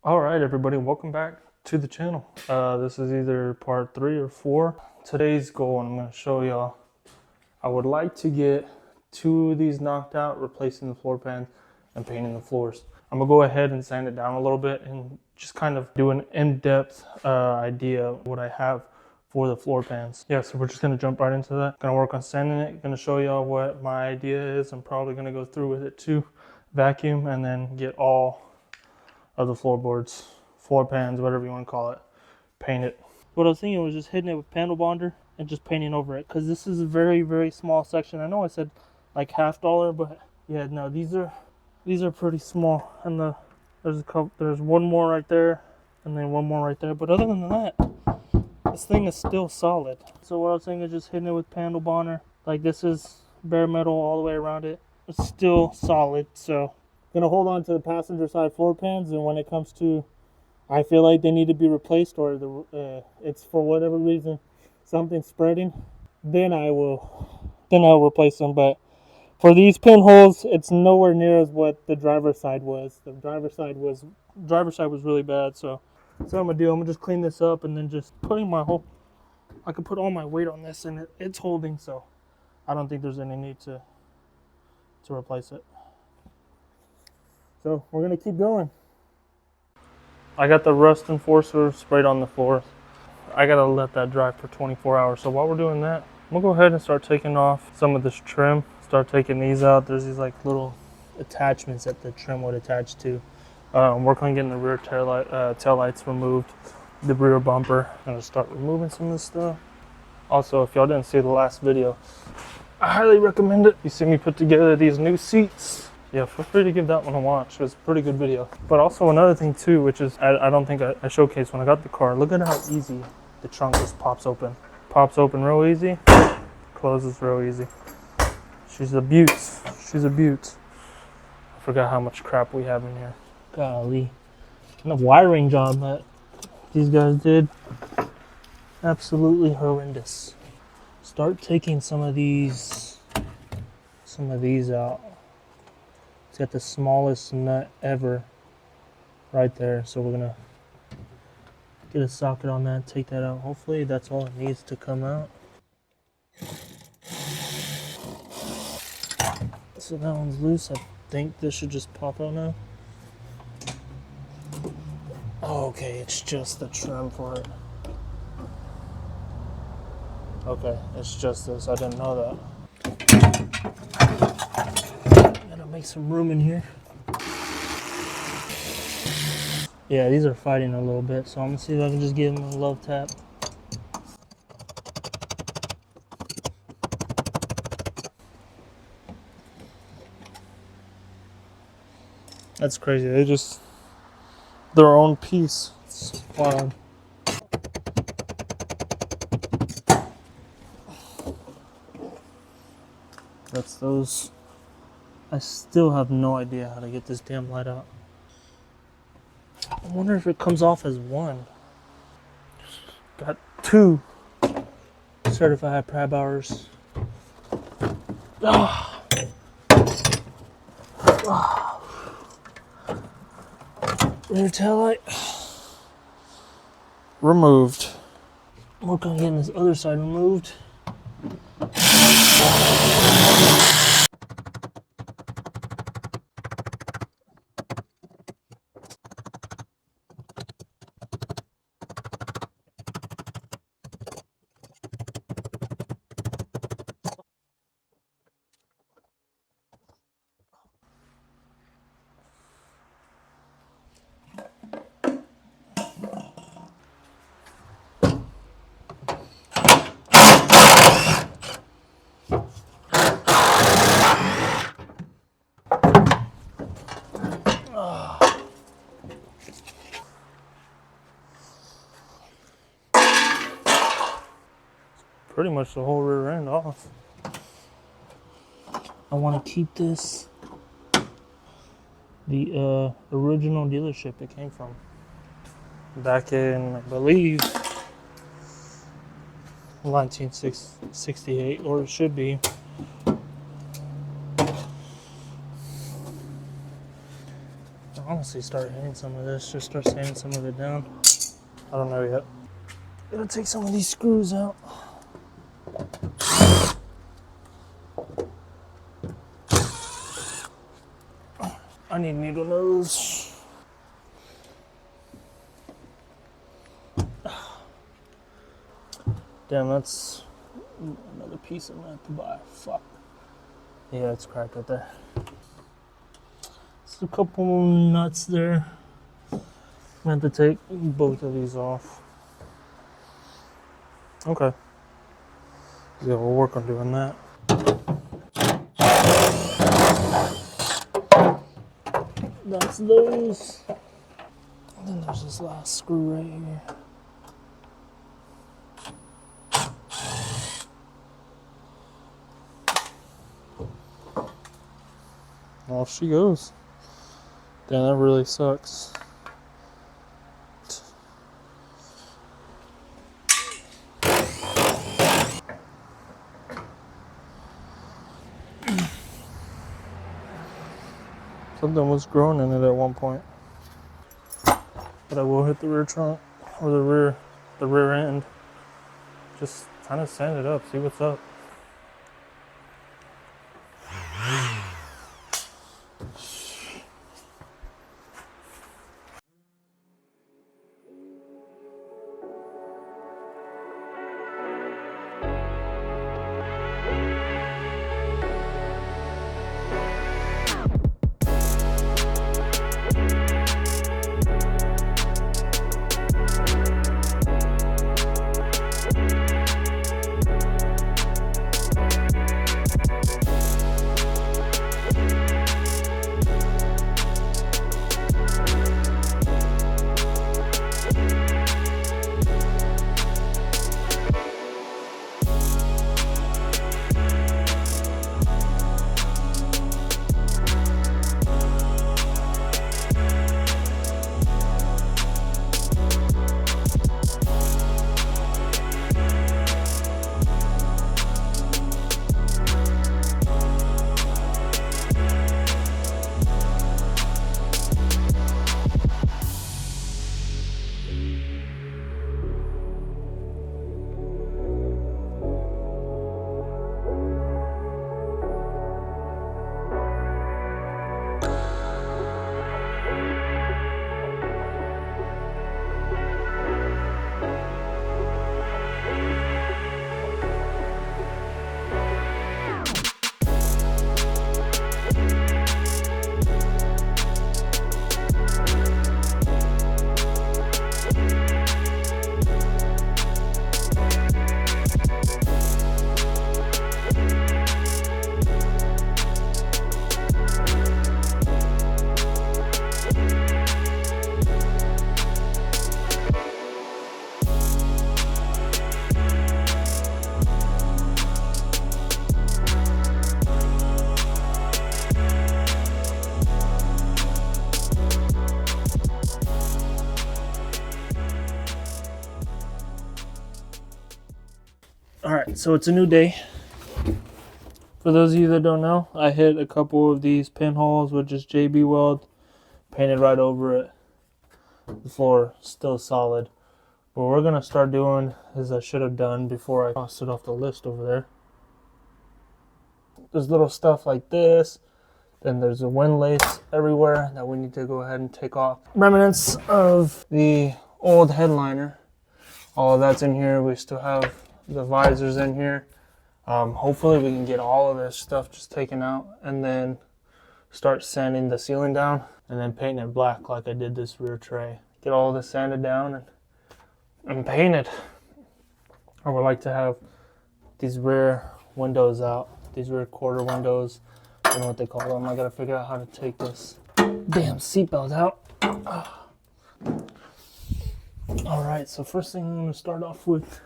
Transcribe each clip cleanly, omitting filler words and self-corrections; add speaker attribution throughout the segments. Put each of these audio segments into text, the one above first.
Speaker 1: All right, everybody, welcome back to the channel. This is either part 3 or 4. Today's goal, I'm going to show y'all, I would like to get 2 of these knocked out, replacing the floor pans and painting the floors. I'm going to go ahead and sand it down a little bit and just kind of do an in-depth idea of what I have for the floor pans. Yeah, so we're just going to jump right into that. Going to work on sanding it, going to show y'all what my idea is. I'm probably going to go through with it too, vacuum, and then get all of the floorboards, floor pans, whatever you want to call it, paint it. What I was thinking was just hitting it with panel bonder and just painting over it, because this is a very, very small section. I know I said like $50, but yeah, no, these are pretty small. And there's one more right there, and then one more right there. But other than that, this thing is still solid. So what I was thinking is just hitting it with panel bonder. Like, this is bare metal all the way around it. It's still solid, so gonna hold on to the passenger side floor pans, and when it comes to, I feel like they need to be replaced, or it's for whatever reason something spreading, then I'll replace them. But for these pinholes, it's nowhere near as what the driver's side was. The driver's side was really bad. So I'm gonna do, I'm gonna just clean this up, and then just putting I can put all my weight on this, and it's holding, so I don't think there's any need to replace it. So we're gonna keep going. I got the rust enforcer sprayed on the floor. I gotta let that dry for 24 hours. So while we're doing that, I'm gonna go ahead and start taking off some of this trim. Start taking these out. There's these like little attachments that the trim would attach to. Work on getting the rear tail lights removed, the rear bumper. I'm gonna start removing some of this stuff. Also, if y'all didn't see the last video, I highly recommend it. You see me put together these new seats. Yeah, feel free to give that one a watch. It was a pretty good video. But also another thing too, which is I don't think I showcased when I got the car. Look at how easy the trunk just pops open. Pops open real easy, closes real easy. She's a beaut. She's a beaut. I forgot how much crap we have in here. Golly. And the wiring job that these guys did, absolutely horrendous. Start taking some of these out. It's got the smallest nut ever right there. So we're gonna get a socket on that, take that out. Hopefully that's all it needs to come out. So that one's loose. I think this should just pop out now. Oh, okay, it's just the trim for it. Okay, it's just this. I didn't know that. Gotta make some room in here. Yeah, these are fighting a little bit, so I'm gonna see if I can just give them a love tap. That's crazy. They just their own piece. It's wild. That's those. I still have no idea how to get this damn light out. I wonder if it comes off as one. Got 2 certified prab hours. Ah. Ah. Rear tail light removed. Work on getting this other side removed. Pretty much the whole rear end off. I want to keep this the original dealership it came from. Back in, I believe, 1968, or it should be. honestly start hitting some of this, just start sanding some of it down. I don't know yet. Gotta take some of these screws out. I need needle nose. Damn, that's another piece I'm gonna have to buy. Fuck. Yeah, it's cracked right there. Just a couple nuts there. I'm gonna have to take both of these off. Okay. Yeah, we'll work on doing that. That's those. And then there's this last screw right here. Off she goes. Damn, that really sucks. Something was growing in it at one point. But I will hit the rear trunk, or the rear end. Just kind of sand it up, see what's up. Alright, so it's a new day. For those of you that don't know, I hit a couple of these pinholes with just JB weld, painted right over it. The floor still solid. What we're gonna start doing is I should have done before I crossed it off the list over there. There's little stuff like this. Then there's a windlace everywhere that we need to go ahead and take off. Remnants of the old headliner. All of that's in here. We still have the visors in here. Hopefully we can get all of this stuff just taken out and then start sanding the ceiling down and then painting it black like I did this rear tray. Get all of this sanded down and paint it. I would like to have these rear windows out, these rear quarter windows. I don't know what they call them. I gotta figure out how to take this damn seatbelt out. Alright, so first thing I'm gonna start off with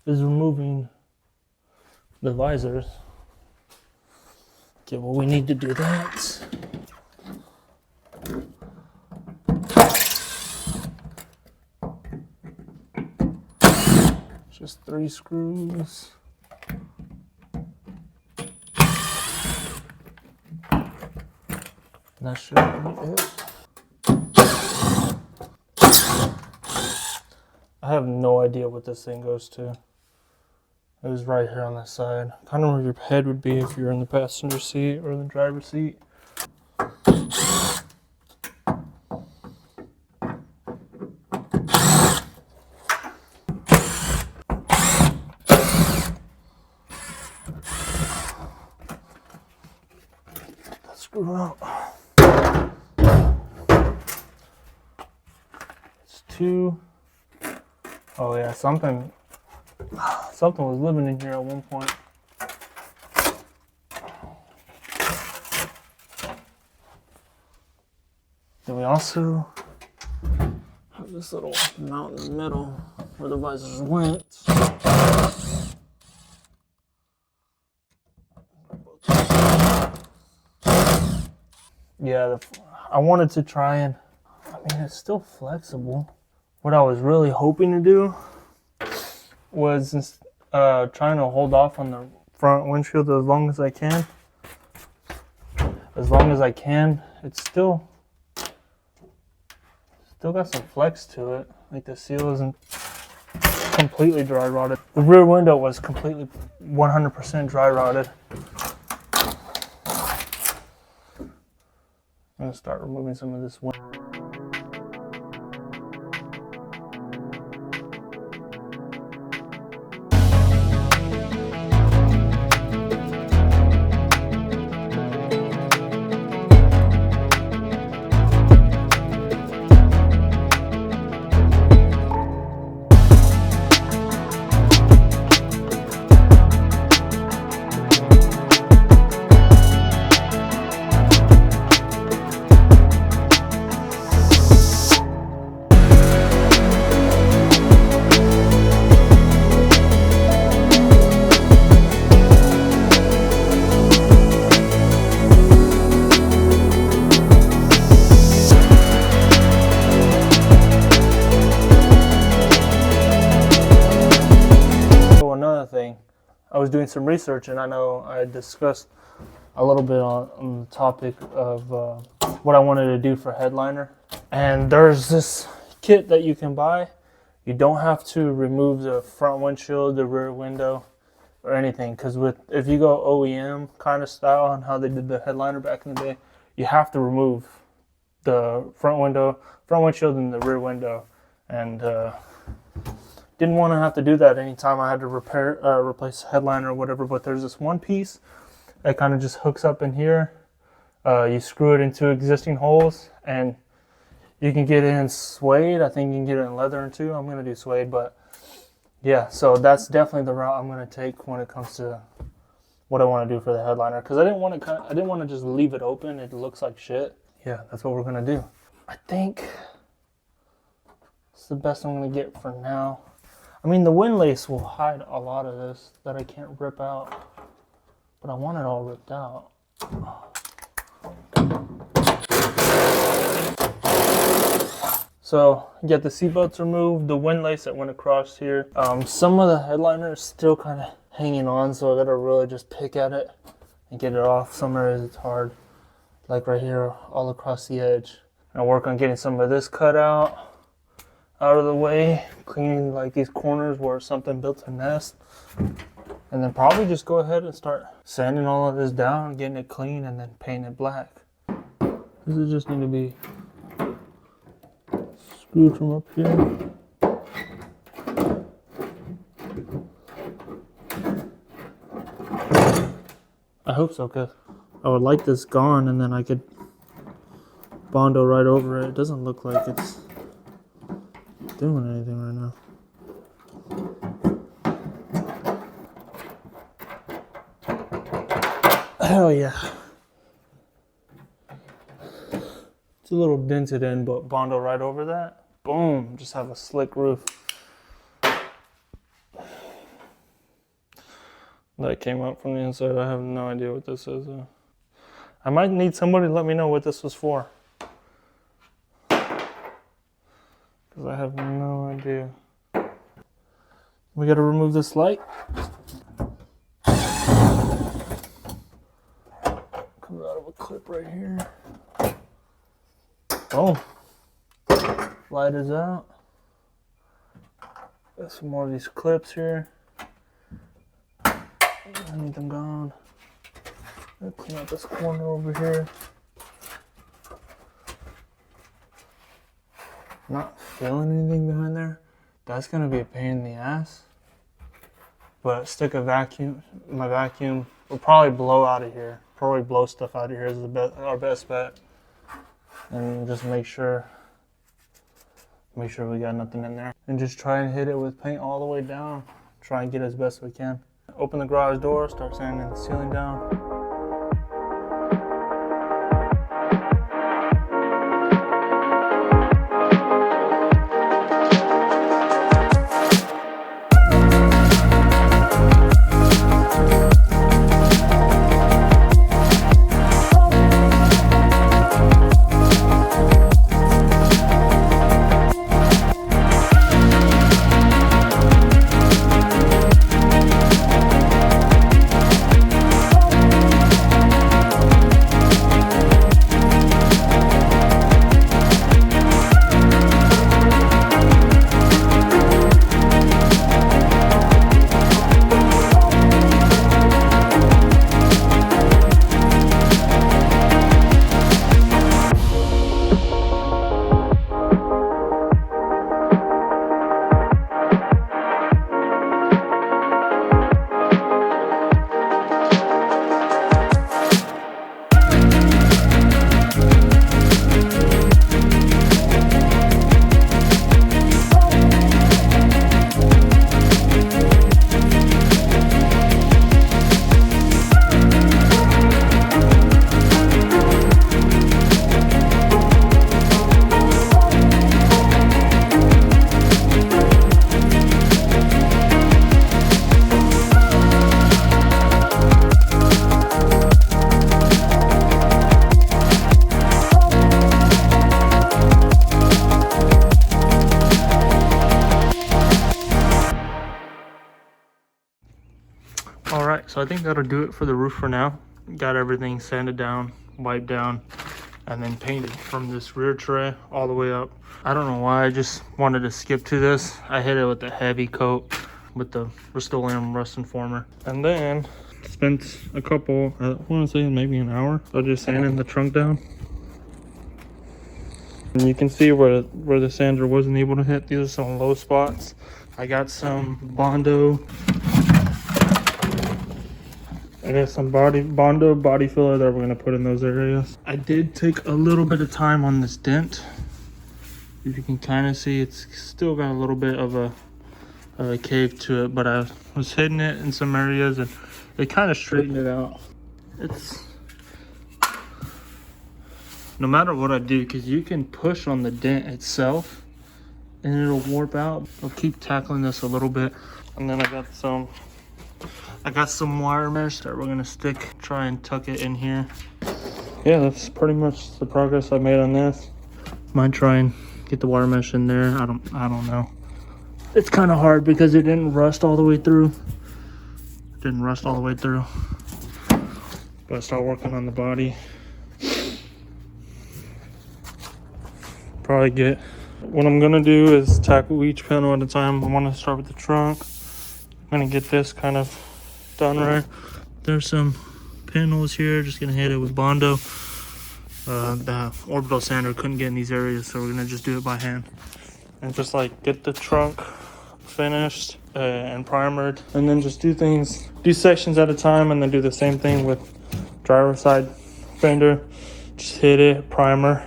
Speaker 1: is removing the visors. Okay, well we need to do that. Just 3 screws. That should be it. I have no idea what this thing goes to. It was right here on the side. Kind of where your head would be if you're in the passenger seat or the driver's seat. Let's screw out. It's two. Oh yeah, something was living in here at one point. Then we also have this little mount in the middle where the visors went. Yeah, I wanted to try and, I mean, it's still flexible. What I was really hoping to do was trying to hold off on the front windshield as long as I can. As long as I can, it's still got some flex to it. Like the seal isn't completely dry rotted. The rear window was completely 100% dry rotted. I'm gonna start removing some of this window. Thing, I was doing some research, and I know I discussed a little bit on the topic of what I wanted to do for headliner. And there's this kit that you can buy. You don't have to remove the front windshield, the rear window, or anything. Because if you go OEM kind of style on how they did the headliner back in the day, you have to remove the front windshield, and the rear window. And didn't want to have to do that anytime I had to replace a headliner or whatever, but there's this one piece that kind of just hooks up in here. You screw it into existing holes, and you can get it in suede. I think you can get it in leather too. I'm going to do suede, but yeah, so that's definitely the route I'm going to take when it comes to what I want to do for the headliner, because I didn't want to just leave it open. It looks like shit. Yeah, that's what we're going to do. I think it's the best I'm going to get for now. I mean, the windlace will hide a lot of this that I can't rip out, but I want it all ripped out. So, get the seatbelts removed, the windlace that went across here. Some of the headliner is still kind of hanging on, so I gotta really just pick at it and get it off. Some areas it's hard, like right here, all across the edge. And I work on getting some of this cut out of the way, cleaning like these corners where something built a nest, and then probably just go ahead and start sanding all of this down, getting it clean, and then paint it black. This is just need to be screwed from up here. I hope so, because I would like this gone, and then I could Bondo right over it. It doesn't look like it's doing anything right now. Hell yeah. It's a little dented in, but Bondo right over that. Boom, just have a slick roof. That came up from the inside. I have no idea what this is. I might need somebody to let me know what this was for, because I have no idea. We got to remove this light. Comes out of a clip right here. Oh, light is out. Got some more of these clips here. I need them gone. Clean out this corner over here. Not feeling anything behind there. That's gonna be a pain in the ass. But stick a vacuum. My vacuum will probably blow out of here. Probably blow stuff out of here is our best bet. And just make sure we got nothing in there. And just try and hit it with paint all the way down. Try and get as best we can. Open the garage door, start sanding the ceiling down. All right, so I think that'll do it for the roof for now. Got everything sanded down, wiped down, and then painted from this rear tray all the way up. I don't know why, I just wanted to skip to this. I hit it with a heavy coat with the Rust-Oleum Rust Informer. And then spent a couple, I want to say maybe an hour, of just sanding the trunk down. And you can see where the sander wasn't able to hit. These are some low spots. I got some Bondo. I got some Bondo body filler that we're gonna put in those areas. I did take a little bit of time on this dent. If you can kind of see, it's still got a little bit of a cave to it, but I was hitting it in some areas and it kind of straightened it out. It's no matter what I do, because you can push on the dent itself and it'll warp out. I'll keep tackling this a little bit, and then I got some wire mesh that we're gonna try and tuck it in here. Yeah, that's pretty much the progress I made on this. Might try and get the wire mesh in there. I don't know. It's kind of hard because it didn't rust all the way through. But I start working on the body. Probably get. What I'm gonna do is tackle each panel at a time. I want to start with the trunk. I'm gonna get this kind of done right. There's some panels here, just gonna hit it with Bondo. The orbital sander couldn't get in these areas, so we're gonna just do it by hand and just like get the trunk finished and primered, and then just do sections at a time, and then do the same thing with driver side fender. Just hit it, primer,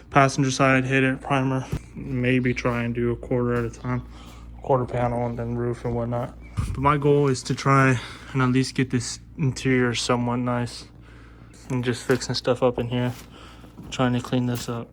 Speaker 1: passenger side, hit it, primer. Maybe try and do a quarter at a time, quarter panel, and then roof and whatnot. But my goal is to try and at least get this interior somewhat nice, and just fixing stuff up in here, trying to clean this up.